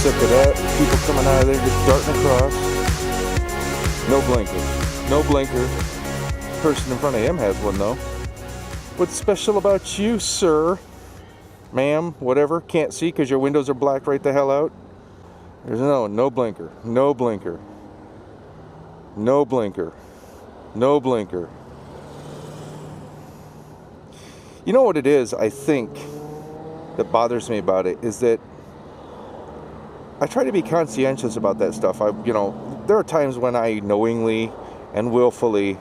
sick of that. People coming out of there just darting across. No blinker. No blinker. Person in front of him has one though. What's special about you, sir? Ma'am, whatever. Can't see because your windows are blacked right the hell out. There's no blinker. No blinker. No blinker. No blinker. You know what it is, I think, that bothers me about it is that I try to be conscientious about that stuff. There are times when I knowingly and willfully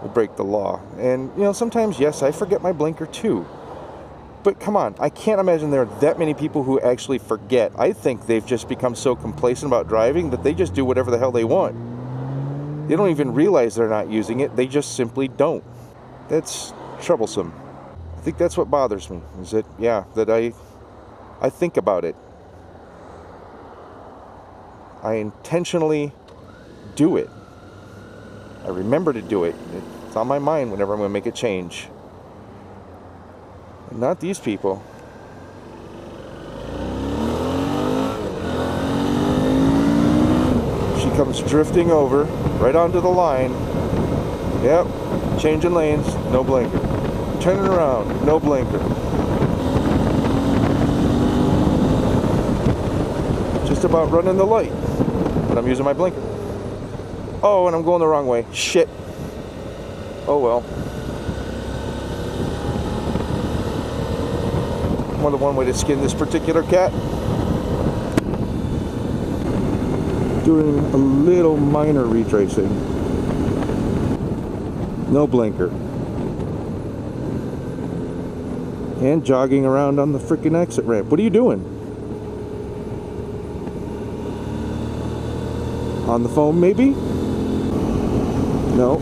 will break the law. And, sometimes, yes, I forget my blinker too. But come on, I can't imagine there are that many people who actually forget. I think they've just become so complacent about driving that they just do whatever the hell they want. They don't even realize they're not using it. They just simply don't. That's troublesome. I think that's what bothers me, is that, that I think about it. I intentionally do it. I remember to do it. It's on my mind whenever I'm going to make a change. Not these people. She comes drifting over, right onto the line. Yep, changing lanes, no blinker. Turning around, no blinker. Just about running the light, but I'm using my blinker. Oh, and I'm going the wrong way. Shit. Oh well. More than one way to skin this particular cat. Doing a little minor retracing. No blinker. And jogging around on the freaking exit ramp. What are you doing? On the phone, maybe? No.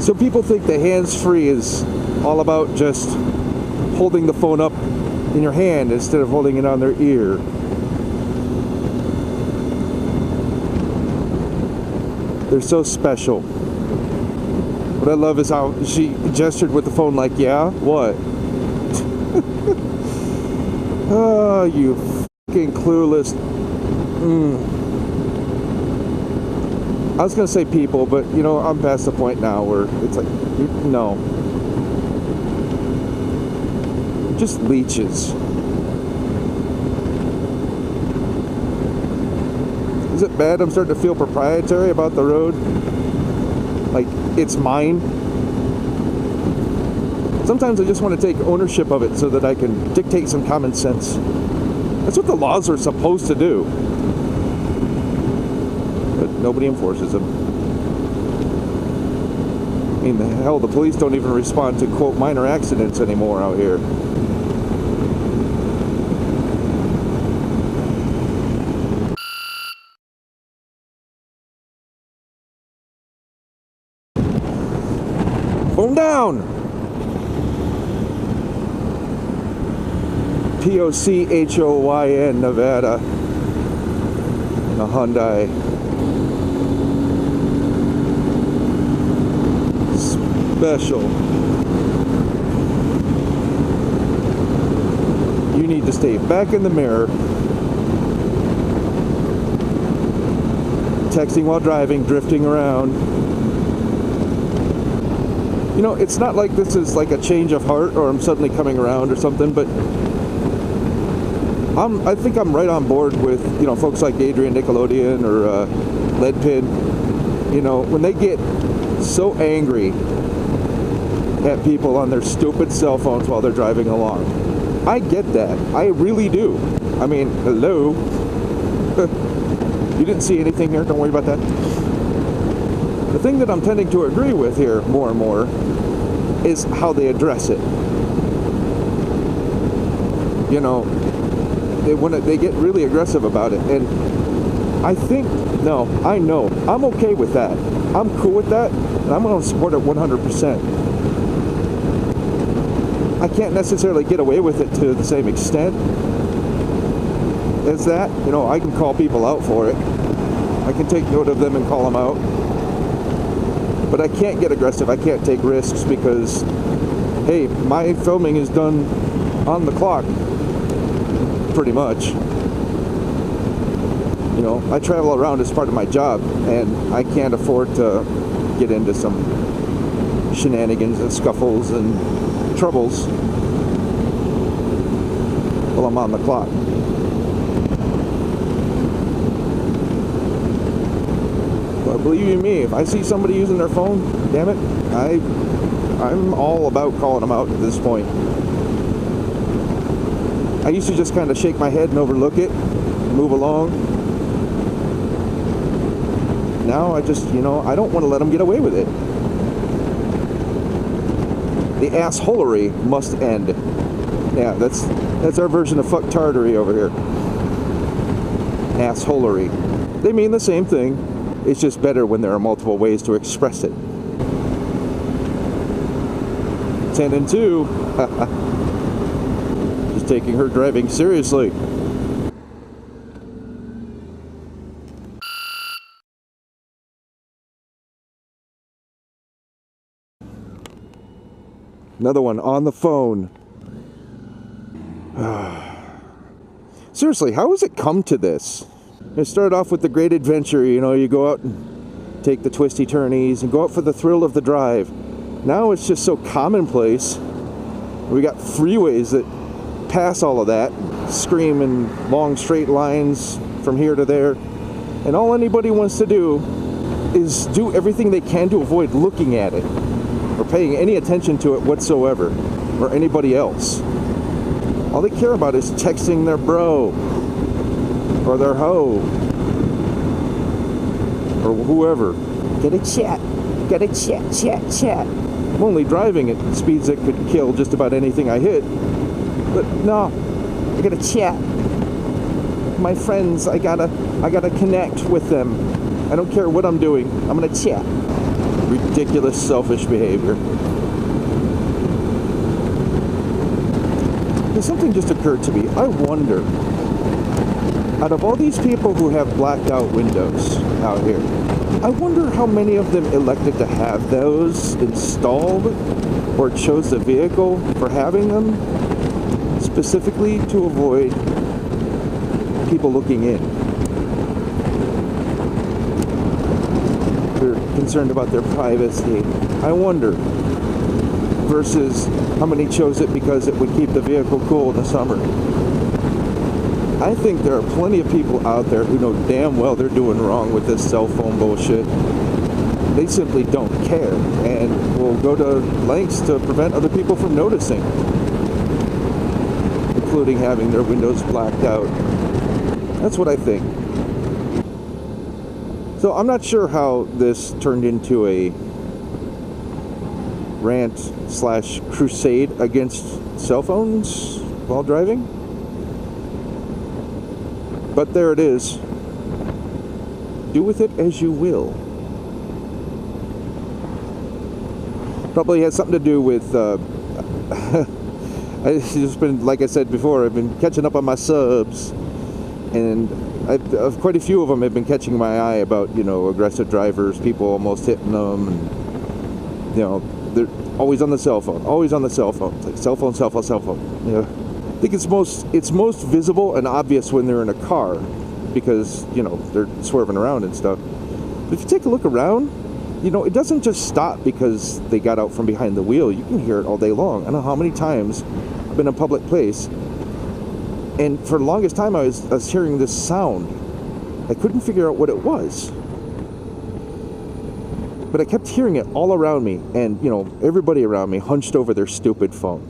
So people think the hands-free is all about just holding the phone up in your hand instead of holding it on their ear. They're so special. What I love is how she gestured with the phone like, yeah, what? Oh, you fucking clueless. I was going to say people, but, I'm past the point now where it's like, no. Just leeches. Is it bad I'm starting to feel proprietary about the road? Like, it's mine? Sometimes I just want to take ownership of it so that I can dictate some common sense. That's what the laws are supposed to do. But nobody enforces them. I mean, the hell, the police don't even respond to, quote, minor accidents anymore out here. Phone down! P-O-C-H-O-Y-N, Nevada. A Hyundai. Special. You need to stay back in the mirror. Texting while driving, drifting around. It's not like this is like a change of heart or I'm suddenly coming around or something, but I think I'm right on board with, folks like Adrian Nickelodeon or Leadpin. When they get so angry at people on their stupid cell phones while they're driving along. I get that. I really do. I mean, hello. You didn't see anything here? Don't worry about that. The thing that I'm tending to agree with here more and more is how they address it. they get really aggressive about it. And I know I'm okay with that. I'm cool with that, and I'm going to support it 100%. I can't necessarily get away with it to the same extent as that. You know, I can call people out for it. I can take note of them and call them out. But I can't get aggressive. I can't take risks because, hey, my filming is done on the clock, pretty much. You know, I travel around as part of my job, and I can't afford to get into some shenanigans and scuffles and troubles while I'm on the clock. But believe you me, if I see somebody using their phone, damn it, I'm all about calling them out at this point. I used to just kind of shake my head and overlook it, move along. Now I just, you know, I don't want to let them get away with it. The assholery must end. Yeah, that's our version of fucktardery over here. Assholery. They mean the same thing. It's just better when there are multiple ways to express it. 10 and 2. Just taking her driving seriously. Another one on the phone. Seriously, how has it come to this? It started off with the great adventure, you know, you go out and take the twisty turnies and go out for the thrill of the drive. Now it's just so commonplace. We got freeways that pass all of that, scream in long straight lines from here to there, and all anybody wants to do is do everything they can to avoid looking at it or paying any attention to it whatsoever, or anybody else. All they care about is texting their bro, or their hoe, or whoever. Get a chat, chat. I'm only driving at speeds that could kill just about anything I hit, but no, I gotta chat. My friends, I gotta connect with them. I don't care what I'm doing, I'm gonna chat. Ridiculous, selfish behavior. And something just occurred to me. I wonder, out of all these people who have blacked out windows out here, I wonder how many of them elected to have those installed or chose the vehicle for having them specifically to avoid people looking in. They're concerned about their privacy. I wonder. Versus how many chose it because it would keep the vehicle cool in the summer. I think there are plenty of people out there who know damn well they're doing wrong with this cell phone bullshit. They simply don't care and will go to lengths to prevent other people from noticing, including having their windows blacked out. That's what I think. So I'm not sure how this turned into a rant/crusade against cell phones while driving. But there it is. Do with it as you will. Probably has something to do with I've just been, like I said before, I've been catching up on my subs, and quite a few of them have been catching my eye about, you know, aggressive drivers, people almost hitting them, and, you know, they're always on the cell phone. It's like cell phone. You know, I think it's most visible and obvious when they're in a car, because, you know, they're swerving around and stuff. But if you take a look around, you know, it doesn't just stop because they got out from behind the wheel. You can hear it all day long. I don't know how many times I've been in a public place, and for the longest time I was hearing this sound. I couldn't figure out what it was, but I kept hearing it all around me, and, you know, everybody around me hunched over their stupid phone.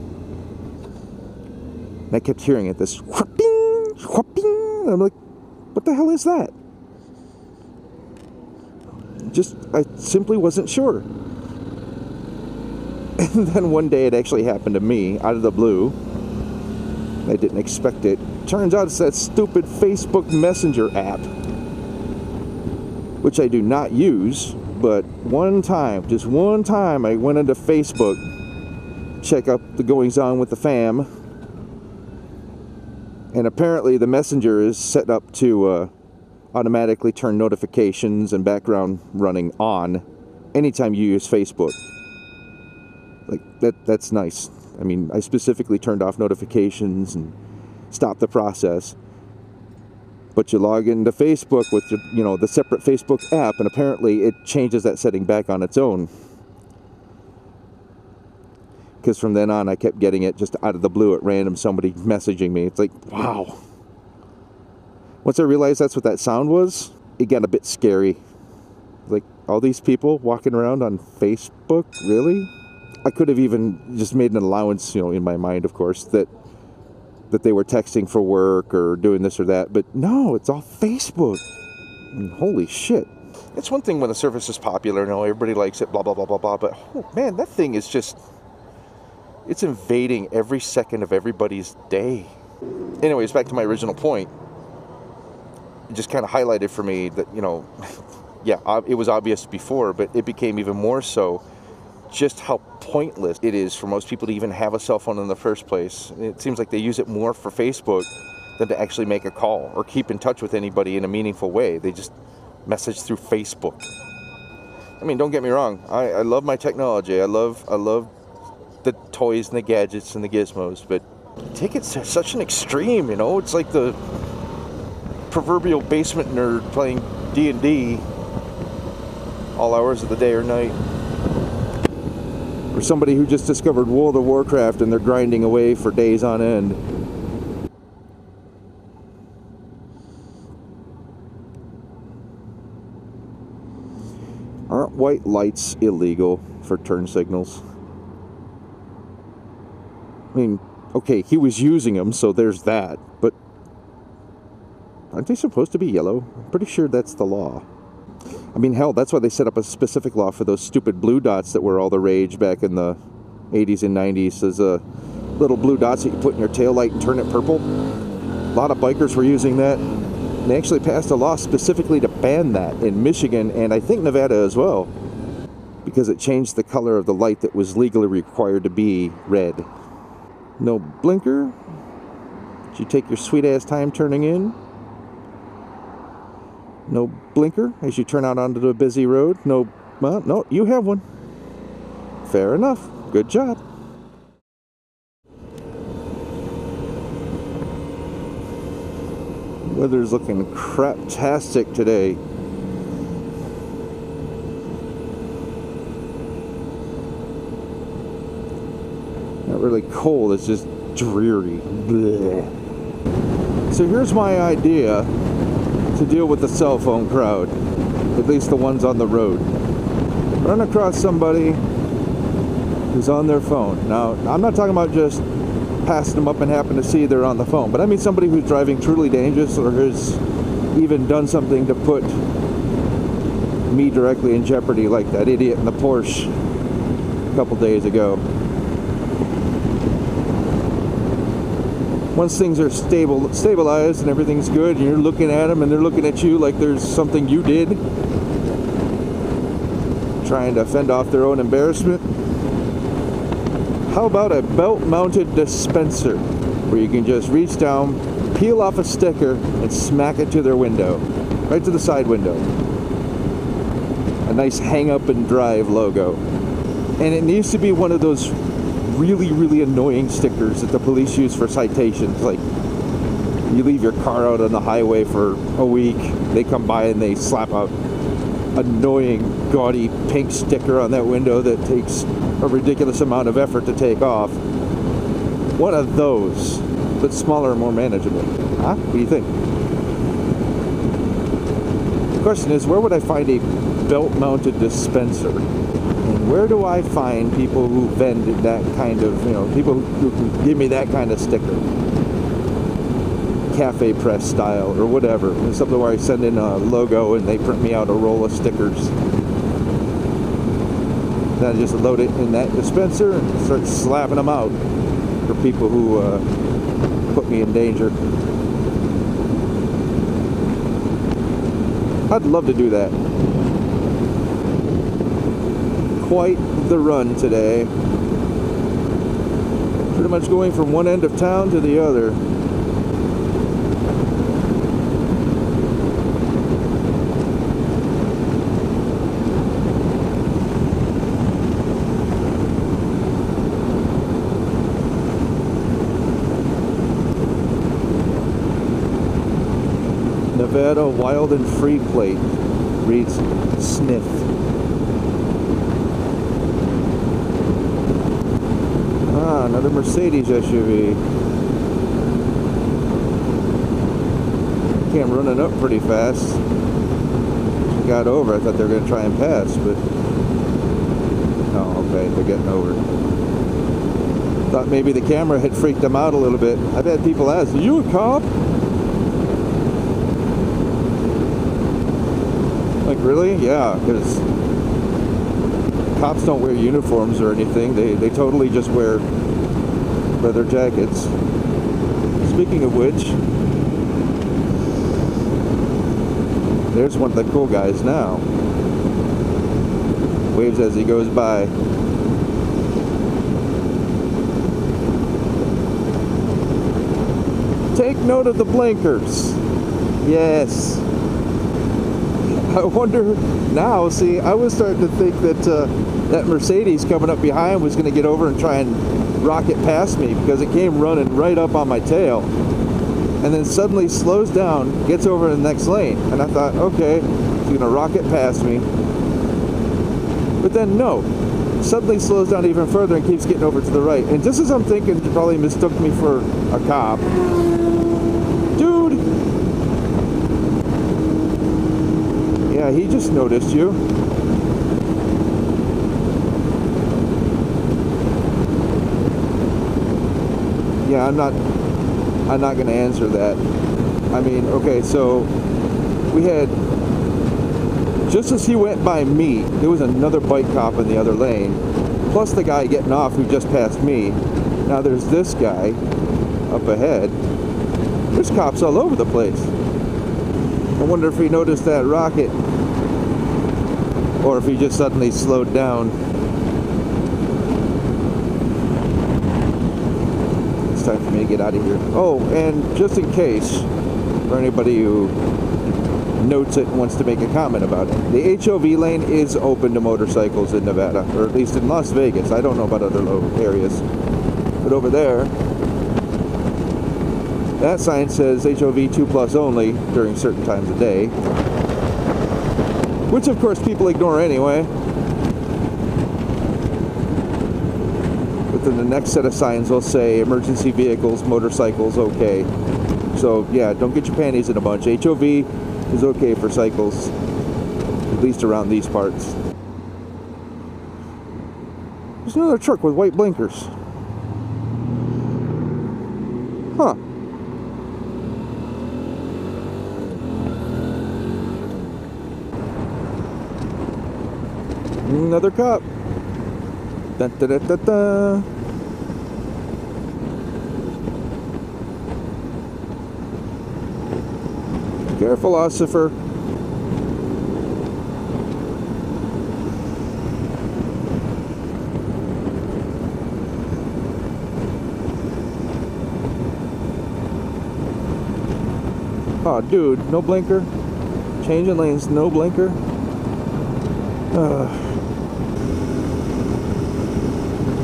And I kept hearing it, this whooping, whooping. I'm like, what the hell is that? I simply wasn't sure. And then one day it actually happened to me, out of the blue. I didn't expect it. Turns out it's that stupid Facebook Messenger app, which I do not use, but one time, just one time, I went into Facebook, check out the goings on with the fam, and apparently the Messenger is set up to automatically turn notifications and background running on anytime you use Facebook. Like, that's nice. I mean, I specifically turned off notifications and stopped the process. But you log into Facebook with the separate Facebook app, and apparently it changes that setting back on its own. Because from then on, I kept getting it just out of the blue at random, somebody messaging me. It's like, wow. Once I realized that's what that sound was, it got a bit scary. Like, all these people walking around on Facebook, really? I could have even just made an allowance, in my mind, of course, that they were texting for work or doing this or that. But no, it's all Facebook. I mean, holy shit. It's one thing when the service is popular, everybody likes it, blah, blah, blah, blah, blah. But, oh, man, that thing is just, it's invading every second of everybody's day. Anyways, back to my original point. It just kind of highlighted for me that, yeah, it was obvious before, but it became even more so just how pointless it is for most people to even have a cell phone in the first place. It seems like they use it more for Facebook than to actually make a call or keep in touch with anybody in a meaningful way. They just message through Facebook. I mean, don't get me wrong. I love my technology. I love the toys and the gadgets and the gizmos, but take it to such an extreme, It's like the proverbial basement nerd playing D&D all hours of the day or night. Or somebody who just discovered World of Warcraft and they're grinding away for days on end. Aren't white lights illegal for turn signals? I mean, okay, he was using them, so there's that, but aren't they supposed to be yellow? I'm pretty sure that's the law. I mean, hell, that's why they set up a specific law for those stupid blue dots that were all the rage back in the 80s and 90s. There's little blue dots that you put in your taillight and turn it purple. A lot of bikers were using that. They actually passed a law specifically to ban that in Michigan and I think Nevada as well, because it changed the color of the light that was legally required to be red. No blinker? Did you take your sweet-ass time turning in? No blinker as you turn out onto the busy road? No, you have one. Fair enough. Good job. Weather's looking craptastic today. Not really cold, it's just dreary. Blech. So here's my idea to deal with the cell phone crowd, at least the ones on the road. Run across somebody who's on their phone. Now, I'm not talking about just passing them up and happen to see they're on the phone, but I mean somebody who's driving truly dangerous or has even done something to put me directly in jeopardy, like that idiot in the Porsche a couple days ago. Once things are stabilized and everything's good and you're looking at them and they're looking at you like there's something you did, trying to fend off their own embarrassment, how about a belt-mounted dispenser where you can just reach down, peel off a sticker and smack it to their window, right to the side window. A nice hang up and drive logo. And it needs to be one of those really, really annoying stickers that the police use for citations. Like, you leave your car out on the highway for a week, they come by and they slap a annoying, gaudy pink sticker on that window that takes a ridiculous amount of effort to take off. One of those, but smaller and more manageable. Huh? What do you think? The question is, where would I find a belt-mounted dispenser? And where do I find people who vend that kind of, people who can give me that kind of sticker? Cafe press style or whatever. It's something where I send in a logo and they print me out a roll of stickers. Then I just load it in that dispenser and start slapping them out for people who put me in danger. I'd love to do that. Quite the run today. Pretty much going from one end of town to the other. Nevada Wild and Free plate reads sniff. Ah, another Mercedes SUV. Came running up pretty fast. Got over. I thought they were going to try and pass, but oh, okay, they're getting over. Thought maybe the camera had freaked them out a little bit. I've had people ask, "Are you a cop?" Like, really? Yeah, because cops don't wear uniforms or anything. They totally just wear leather jackets. Speaking of which, there's one of the cool guys now. Waves as he goes by. Take note of the blinkers. Yes. I wonder now, see, I was starting to think that that Mercedes coming up behind was going to get over and try and rocket past me, because it came running right up on my tail and then suddenly slows down, gets over in the next lane, and I thought, okay, it's going to rocket past me. But then no, suddenly slows down even further and keeps getting over to the right, and just as I'm thinking, he probably mistook me for a cop. Dude! Yeah, he just noticed you. Yeah, I'm not going to answer that. I mean, okay, so we had, just as he went by me, there was another bike cop in the other lane, plus the guy getting off who just passed me. Now there's this guy up ahead. There's cops all over the place. I wonder if he noticed that rocket, or if he just suddenly slowed down. It's time for me to get out of here. Oh, and just in case, for anybody who notes it and wants to make a comment about it, the HOV lane is open to motorcycles in Nevada, or at least in Las Vegas. I don't know about other areas. But over there, that sign says HOV 2+ only during certain times of day. Which of course people ignore anyway. But then the next set of signs will say emergency vehicles, motorcycles, okay. So yeah, don't get your panties in a bunch. HOV is okay for cycles, at least around these parts. There's another truck with white blinkers. Huh. Another cop. Da, da, da, da, da. Careful, Ossifer. Oh, dude, no blinker. Changing lanes, no blinker.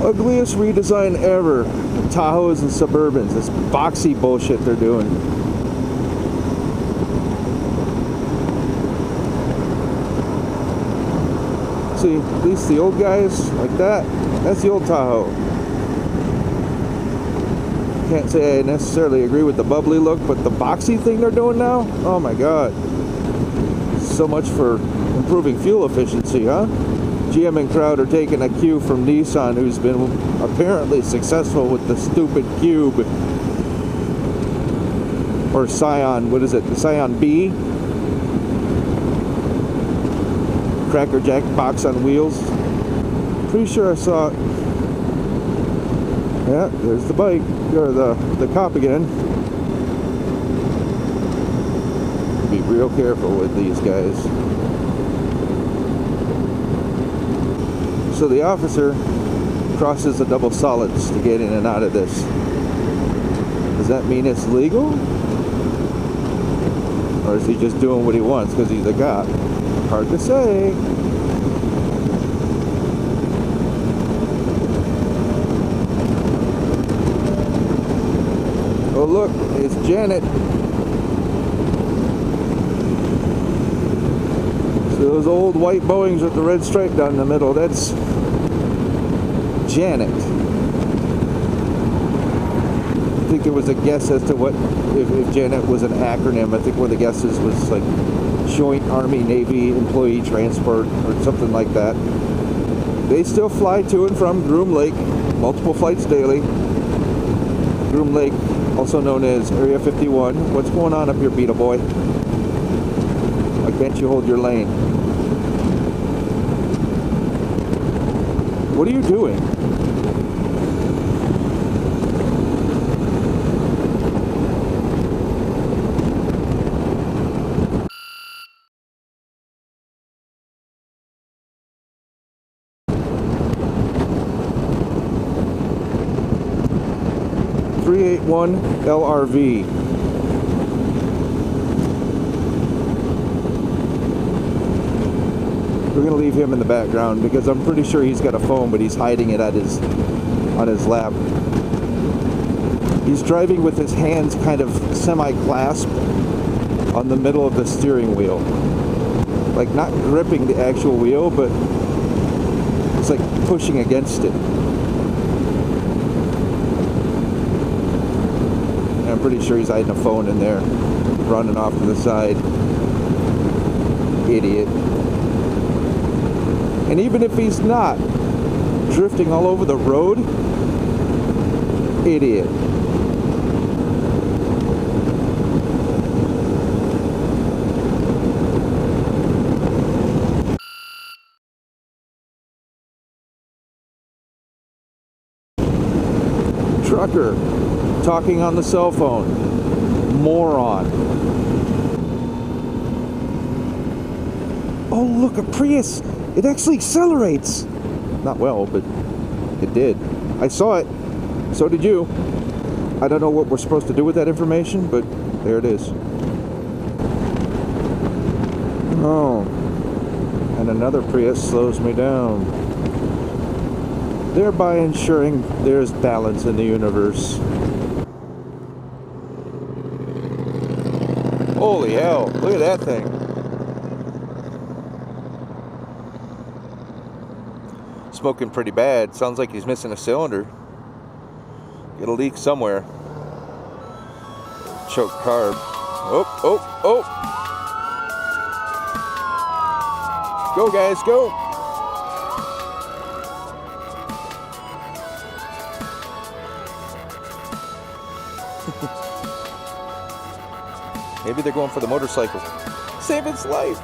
Ugliest redesign ever. Tahoes and Suburbans. This boxy bullshit they're doing. See, at least the old guys like that, that's the old Tahoe. Can't say I necessarily agree with the bubbly look, but the boxy thing they're doing now, oh my god. So much for improving fuel efficiency, huh? GM and Crowd are taking a cue from Nissan, who's been apparently successful with the stupid Cube. Or Scion, what is it? The Scion B? Cracker Jack box on wheels. Pretty sure I saw Yeah, there's the bike, or the cop again. Be real careful with these guys. So the officer crosses the double solids to get in and out of this. Does that mean it's legal? Or is he just doing what he wants because he's a cop? Hard to say. Oh look, it's Janet. So those old white Boeings with the red stripe down the middle, that's Janet. I think there was a guess as to what, if Janet was an acronym. I think one of the guesses was like Joint Army-Navy Employee Transport or something like that. They still fly to and from Groom Lake, multiple flights daily. Groom Lake, also known as Area 51. What's going on up here, Beetle Boy? Why can't you hold your lane? What are you doing? .381 LRV. We're gonna leave him in the background because I'm pretty sure he's got a phone, but he's hiding it on his lap. He's driving with his hands kind of semi-clasped on the middle of the steering wheel, like not gripping the actual wheel, but it's like pushing against it. I'm pretty sure he's hiding a phone in there, running off to the side. Idiot. And even if he's not, drifting all over the road, idiot. Trucker. Talking on the cell phone. Moron. Oh, look, a Prius. It actually accelerates. Not well, but it did. I saw it. So did you. I don't know what we're supposed to do with that information, but there it is. Oh. And another Prius slows me down, thereby ensuring there's balance in the universe. Holy hell, look at that thing. Smoking pretty bad. Sounds like he's missing a cylinder. Get a leak somewhere. Choke carb. Oh, oh, oh. Go, guys, go. Maybe they're going for the motorcycle. Save its life.